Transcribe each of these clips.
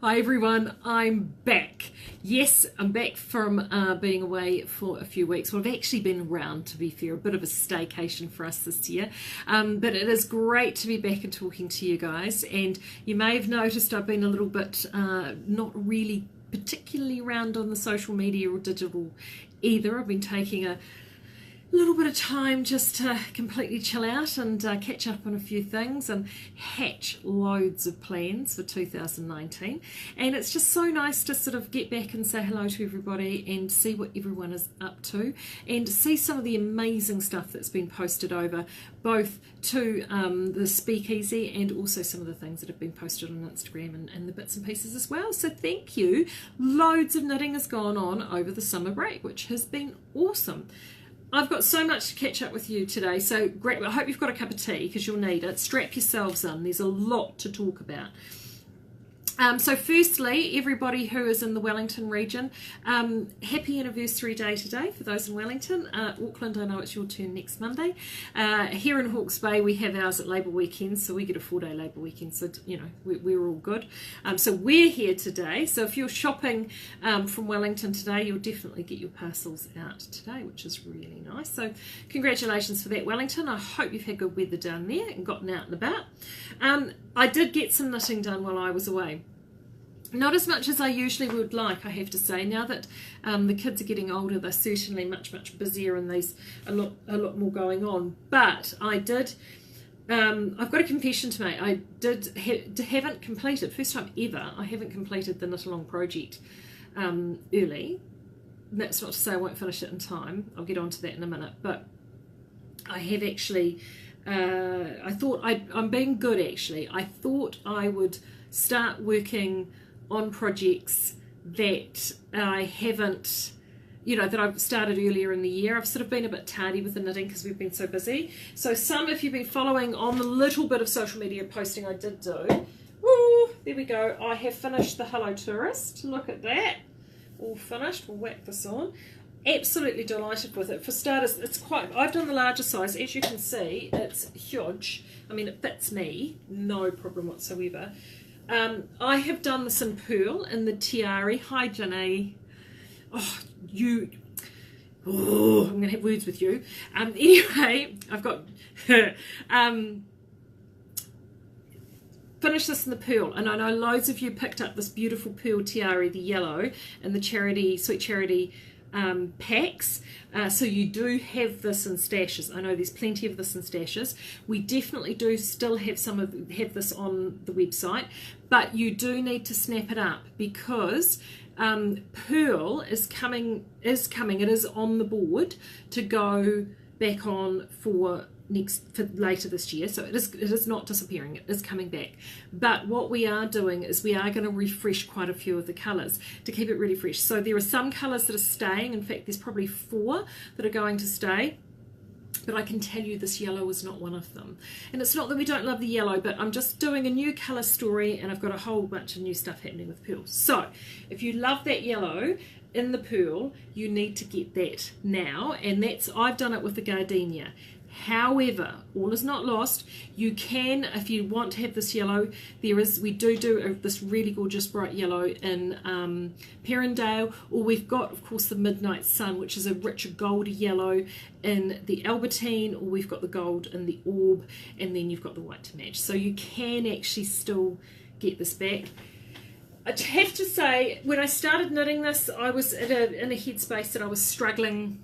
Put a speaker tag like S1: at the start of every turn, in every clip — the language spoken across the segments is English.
S1: Hi everyone, I'm back. Yes, I'm back from being away for a few weeks. Well, I've actually been around, to be fair, a bit of a staycation for us this year. But it is great to be back and talking to you guys. And you may have noticed I've been a little bit not really particularly around on the social media or digital either. I've been taking a little bit of time just to completely chill out and catch up on a few things and hatch loads of plans for 2019. And it's just so nice to sort of get back and say hello to everybody and see what everyone is up to and see some of the amazing stuff that's been posted over both to the speakeasy and also some of the things that have been posted on Instagram and the bits and pieces as well. So thank you. Loads of knitting has gone on over the summer break, which has been awesome. I've got so much to catch up with you today, so great. I hope you've got a cup of tea because you'll need it. Strap yourselves in. There's a lot to talk about. So firstly, everybody who is in the Wellington region, happy anniversary day today for those in Wellington. Auckland, I know it's your turn next Monday. Here in Hawke's Bay, we have ours at Labour Weekend, so we get a 4-day Labour Weekend, so you know we're all good. So we're here today, so if you're shopping from Wellington today, you'll definitely get your parcels out today, which is really nice. So congratulations for that, Wellington. I hope you've had good weather down there and gotten out and about. I did get some knitting done while I was away. Not as much as I usually would like, I have to say. Now that the kids are getting older, they're certainly much busier and there's a lot more going on. But I did, I've got a confession to make. I haven't completed, first time ever, I haven't completed the Knit Along project early. That's not to say I won't finish it in time. I'll get on to that in a minute. But I have actually, I'm being good actually. I thought I would start working on projects that I haven't, that I've started earlier in the year. I've sort of been a bit tardy with the knitting because we've been so busy. So if you've been following on the little bit of social media posting I did do, woo, there we go. I have finished the Hello Tourist. Look at that. All finished. We'll whack this on. Absolutely delighted with it. For starters, I've done the larger size. As you can see, it's huge. I mean, it fits me. No problem whatsoever. I have done this in Pearl in the Tiari. Hi, Jenny. I'm going to have words with you. Anyway, I've got finished this in the Pearl, and I know loads of you picked up this beautiful Pearl Tiari, the yellow, and the Sweet Charity packs. So you do have this in stashes. I know there's plenty of this in stashes. We definitely do still have have this on the website, but you do need to snap it up because Pearl is coming. It is on the board to go back on for later this year, so it is not disappearing, it is coming back. But what we are doing is we are going to refresh quite a few of the colours to keep it really fresh. So there are some colours that are staying. In fact, there's probably 4 that are going to stay, but I can tell you this yellow is not one of them. And it's not that we don't love the yellow, but I'm just doing a new colour story and I've got a whole bunch of new stuff happening with Pearl. So if you love that yellow in the Pearl, you need to get that now, and I've done it with the Gardenia. However, all is not lost. You can, if you want to have this yellow, we do this really gorgeous bright yellow in Perrindale, or we've got, of course, the Midnight Sun, which is a richer gold yellow in the Albertine, or we've got the gold in the Orb, and then you've got the white to match. So you can actually still get this back. I have to say, when I started knitting this, I was in a headspace that I was struggling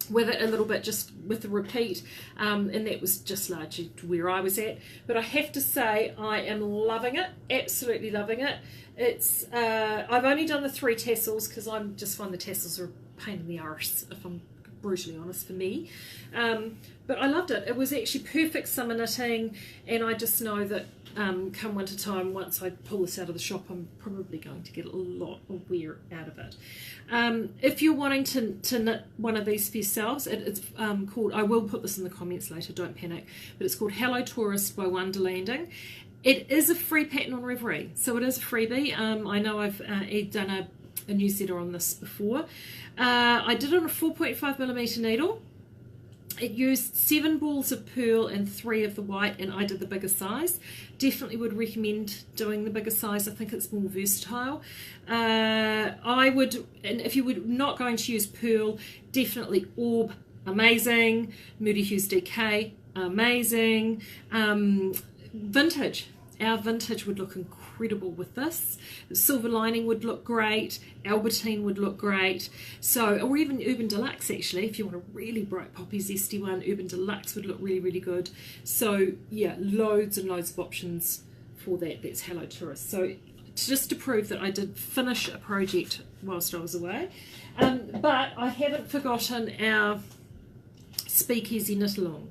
S1: with it a little bit, just with the repeat, and that was just largely where I was at. But I have to say I am loving it, absolutely loving it. It's I've only done the 3 tassels because I just find the tassels are a pain in the arse, if I'm brutally honest, for me. But I loved it. It was actually perfect summer knitting, and I just know that come winter time, once I pull this out of the shop, I'm probably going to get a lot of wear out of it. If you're wanting to knit one of these for yourselves, it's called, I will put this in the comments later, don't panic, but it's called Hello Tourist by Wonderlanding. It is a free pattern on Reverie, so it is a freebie. I know I've done a newsletter on this before. I did it on a 4.5mm needle. It used 7 balls of pearl and 3 of the white, and I did the bigger size. Definitely would recommend doing the bigger size. I think it's more versatile. I would, and if you were not going to use pearl, definitely Orb, amazing. Moody Hues DK, amazing. Vintage. Our vintage would look incredible with this. Silver Lining would look great. Albertine would look great. So, or even Urban Deluxe, actually, if you want a really bright poppy zesty one, Urban Deluxe would look really, really good. So yeah, loads and loads of options for that. That's Hello Tourist. So just to prove that I did finish a project whilst I was away. But I haven't forgotten our Speakeasy Knit Along.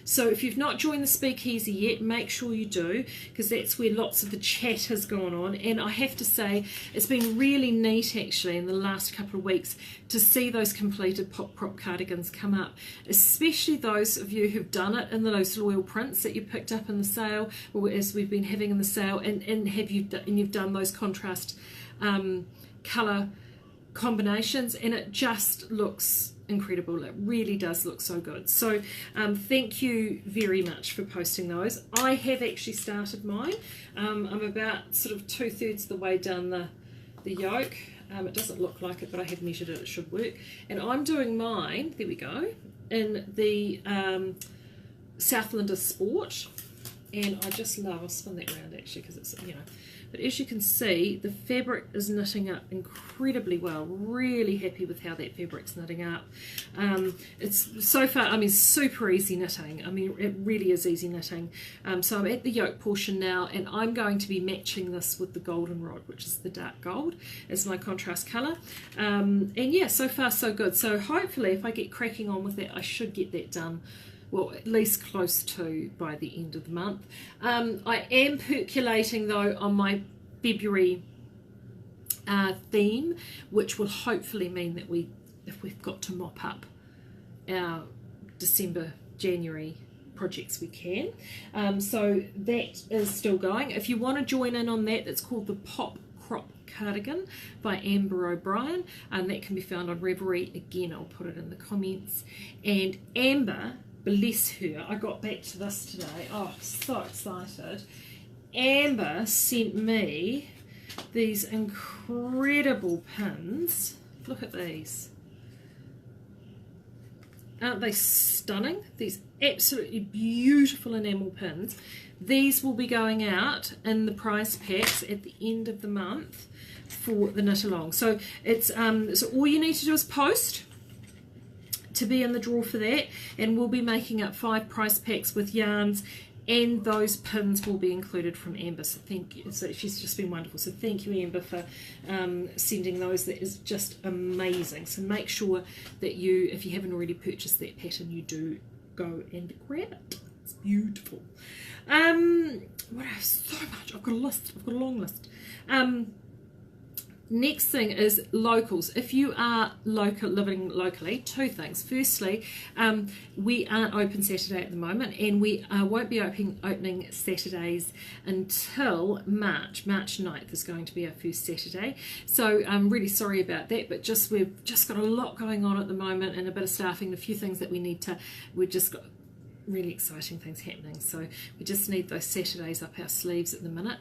S1: So if you've not joined the Speakeasy yet, make sure you do, because that's where lots of the chat has gone on. And I have to say, it's been really neat actually in the last couple of weeks to see those completed crop cardigans come up, especially those of you who've done it in those loyal prints that you picked up in the sale, or as we've been having in the sale, and you've done those contrast colour combinations, and it just looks incredible. It really does look so good. So thank you very much for posting those. I have actually started mine. I'm about sort of 2/3 of the way down the yoke. It doesn't look like it, but I have measured it. It should work. And I'm doing mine, there we go, in the Southlander Sport. And I just love, I'll spin that around actually, because it's, you know, but as you can see, the fabric is knitting up incredibly well. Really happy with how that fabric's knitting up. It's so far, I mean, super easy knitting. I mean, it really is easy knitting. So I'm at the yoke portion now, and I'm going to be matching this with the goldenrod, which is the dark gold, as my contrast colour. And yeah, so far so good. So hopefully if I get cracking on with that, I should get that done, well, at least close to by the end of the month. I am percolating though on my February theme, which will hopefully mean that if we've got to mop up our December, January projects, we can. So that is still going. If you want to join in on that, it's called the Pop Crop Cardigan by Amber O'Brien, and that can be found on Reverie. Again, I'll put it in the comments. And Amber, bless her, I got back to this today. Oh, so excited. Amber sent me these incredible pins. Look at these. Aren't they stunning? These absolutely beautiful enamel pins. These will be going out in the prize packs at the end of the month for the knit along. So it's so all you need to do is post to be in the draw for that, and we'll be making up 5 prize packs with yarns, and those pins will be included from Amber. So thank you. So she's just been wonderful. So thank you, Amber, for sending those. That is just amazing. So make sure that you, if you haven't already purchased that pattern, you do go and grab it. It's beautiful. What else? So much. I've got a list. I've got a long list. Next thing is locals. If you are living locally, 2 things. Firstly, we aren't open Saturday at the moment, and we won't be opening Saturdays until March. March 9th is going to be our first Saturday. So I'm really sorry about that, but we've just got a lot going on at the moment, and a bit of staffing, a few things that we've just got really exciting things happening, so we just need those Saturdays up our sleeves at the minute.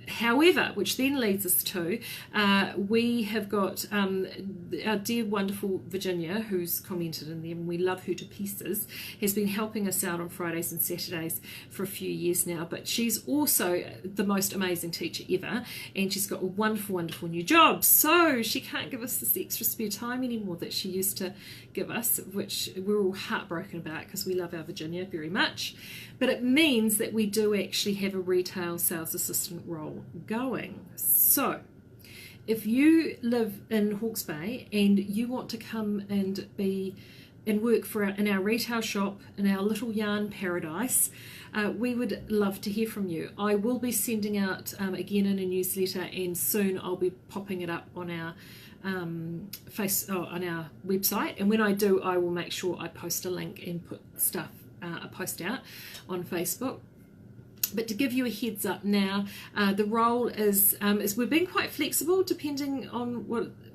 S1: However, which then leads us to we have got our dear wonderful Virginia, who's commented in them, we love her to pieces, has been helping us out on Fridays and Saturdays for a few years now, but she's also the most amazing teacher ever, and she's got a wonderful new job, so she can't give us this extra spare time anymore that she used to give us, which we're all heartbroken about because we love our Virginia very much. But it means that we do actually have a retail sales assistant role going. So if you live in Hawke's Bay and you want to come and work in our retail shop, in our little yarn paradise, we would love to hear from you. I will be sending out again in a newsletter, and soon I'll be popping it up on our on our website, and when I do, I will make sure I post a link and put a post out on Facebook. But to give you a heads up now, the role is we're being quite flexible depending on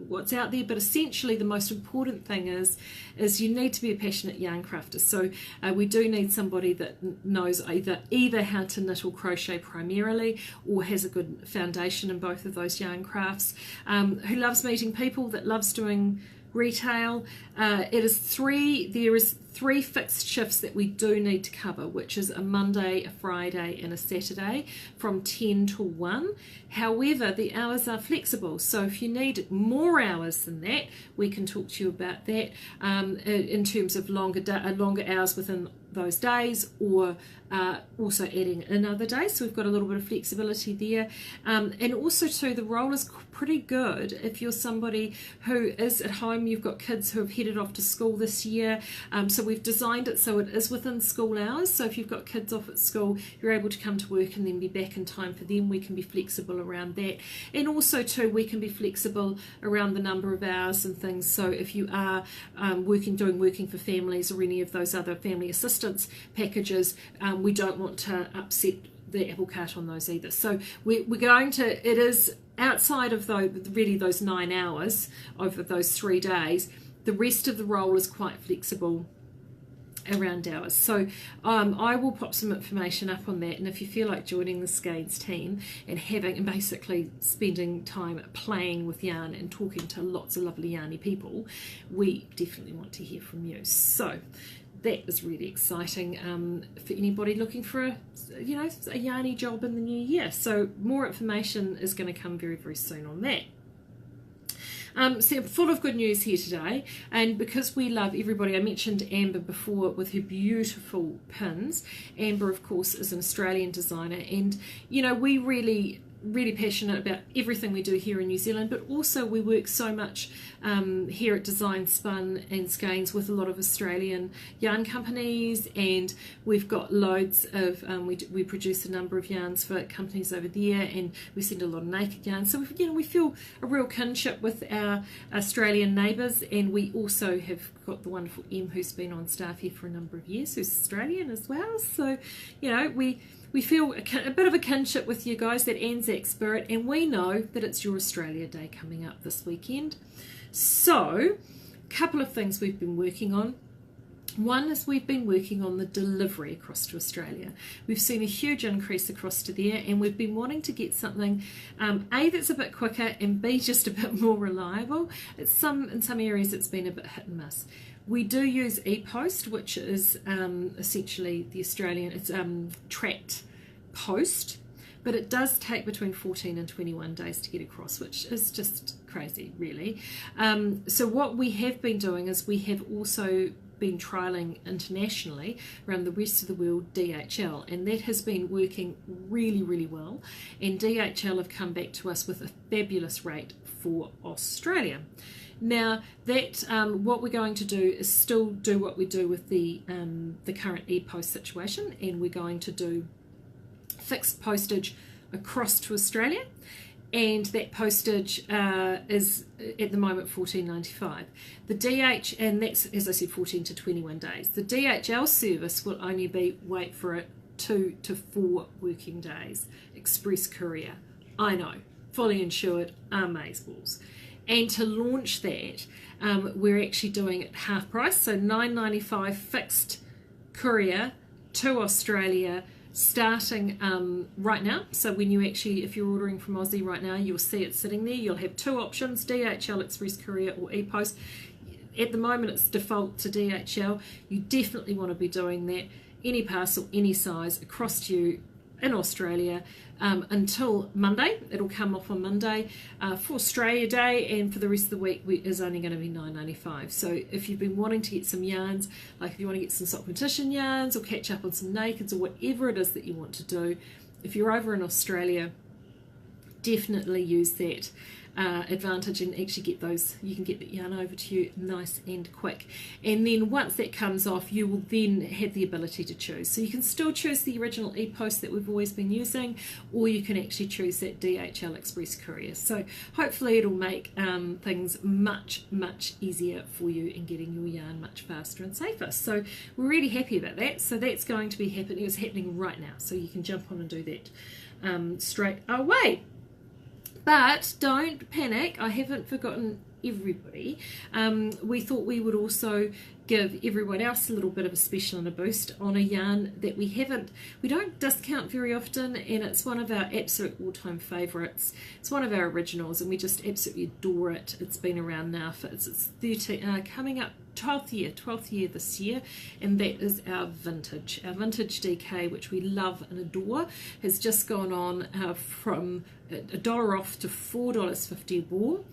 S1: what's out there, but essentially the most important thing is you need to be a passionate yarn crafter. So we do need somebody that knows either how to knit or crochet primarily, or has a good foundation in both of those yarn crafts, who loves meeting people, that loves doing retail. There is three fixed shifts that we do need to cover, which is a Monday, a Friday and a Saturday from 10 to 1. However, the hours are flexible, so if you need more hours than that, we can talk to you about that, in terms of longer hours within those days, or also adding another day. So we've got a little bit of flexibility there, and also too, the role is pretty good if you're somebody who is at home. You've got kids who have headed off to school this year, so we've designed it so it is within school hours. So if you've got kids off at school, you're able to come to work and then be back in time for them. We can be flexible around that, and also too, we can be flexible around the number of hours and things. So if you are working for families or any of those other family assistance packages, we don't want to upset the apple cart on those either. So we're going to, it is outside of those 9 hours over those 3 days. The rest of the role is quite flexible around hours. So I will pop some information up on that, and if you feel like joining the Skeins team and basically spending time playing with yarn and talking to lots of lovely yarny people, we definitely want to hear from you. So that is really exciting for anybody looking for a yarny job in the new year. So more information is going to come very, very soon on that. So I'm full of good news here today, and because we love everybody, I mentioned Amber before with her beautiful pins. Amber, of course, is an Australian designer, and we really passionate about everything we do here in New Zealand, but also we work so much here at Design Spun and Skeins with a lot of Australian yarn companies, and we've got loads of we produce a number of yarns for companies over there, and we send a lot of naked yarn, so we feel a real kinship with our Australian neighbours. And we also have got the wonderful Em, who's been on staff here for a number of years, who's Australian as well. So we feel a bit of a kinship with you guys, that Anzac spirit, and we know that it's your Australia Day coming up this weekend. So, a couple of things we've been working on. One is we've been working on the delivery across to Australia. We've seen a huge increase across to there, and we've been wanting to get something, A, that's a bit quicker, and B, just a bit more reliable. In some areas it's been a bit hit and miss. We do use e-post, which is essentially the Australian, it's tracked post, but it does take between 14 and 21 days to get across, which is just crazy, really. So what we have been doing is we have also been trialling internationally around the rest of the world DHL, and that has been working really, really well, and DHL have come back to us with a fabulous rate for Australia. Now that what we're going to do is still do what we do with the current e-post situation, and we're going to do fixed postage across to Australia, and that postage is at the moment $14.95. The DH, and that's, as I said, 14 to 21 days. The DHL service will only be, wait for it, 2 to 4 working days. Express courier, I know, fully insured, amazeballs. And to launch that, we're actually doing it half price, so $9.95 fixed courier to Australia, starting right now. So when you actually, if you're ordering from Aussie right now, you'll see it sitting there. You'll have 2 options, DHL Express Courier or e-post. At the moment it's default to DHL. You definitely want to be doing that. Any parcel, any size, across to you in Australia until Monday. It'll come off on Monday for Australia Day, and for the rest of the week is only going to be $9.95. So if you've been wanting to get some yarns, like if you want to get some sock competition yarns or catch up on some nakeds or whatever it is that you want to do, if you're over in Australia, definitely use that advantage and actually get those, you can get the yarn over to you nice and quick. And then once that comes off, you will then have the ability to choose. So you can still choose the original e-post that we've always been using, or you can actually choose that DHL Express courier. So hopefully it'll make things much easier for you in getting your yarn much faster and safer. So we're really happy about that. So that's going to be happening. It's happening right now, so you can jump on and do that straight away. But don't panic, I haven't forgotten everybody. We thought we would also give everyone else a little bit of a special and a boost on a yarn that we don't discount very often, and it's one of our absolute all-time favourites. It's one of our originals and we just absolutely adore it. It's been around now for its 13 coming up 12th year this year, and that is our vintage DK, which we love and adore. Has just gone on from $1 off to $4.50 a ball.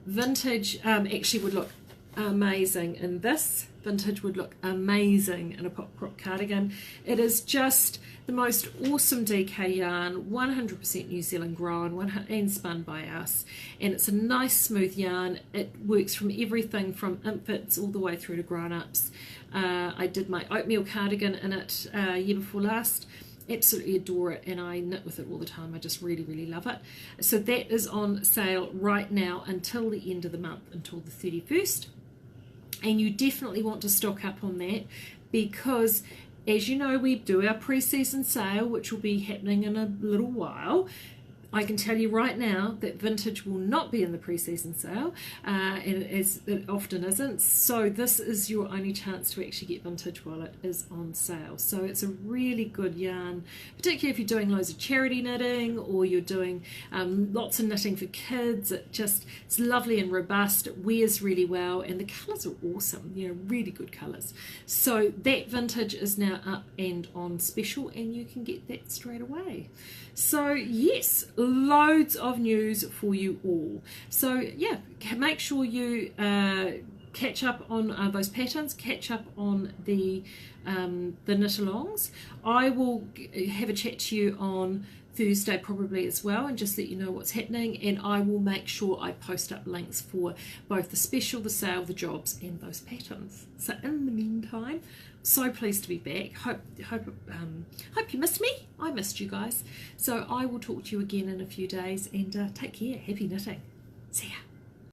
S1: Vintage actually would look amazing in this. Vintage would look amazing in a crop cardigan. It is just the most awesome DK yarn, 100% New Zealand grown and spun by us, and it's a nice smooth yarn. It works from everything from infants all the way through to grown-ups. I did my oatmeal cardigan in it year before last. Absolutely adore it, and I knit with it all the time. I just really love it. So that is on sale right now until the end of the month, until the 31st, and you definitely want to stock up on that, because as you know, we do our pre-season sale, which will be happening in a little while. I can tell you right now that vintage will not be in the pre-season sale, and as it often isn't. So this is your only chance to actually get vintage while it is on sale. So it's a really good yarn, particularly if you're doing loads of charity knitting, or you're doing lots of knitting for kids. It's lovely and robust. It wears really well, and the colours are awesome. You know, really good colours. So that vintage is now up and on special, and you can get that straight away. So yes, loads of news for you all. So yeah, make sure you catch up on those patterns, catch up on the knit-alongs. I will have a chat to you on Thursday probably as well, and just let you know what's happening, and I will make sure I post up links for both the special, the sale, the jobs, and those patterns. So in the meantime, so pleased to be back. Hope you missed me. I missed you guys. So I will talk to you again in a few days, and take care. Happy knitting. See ya.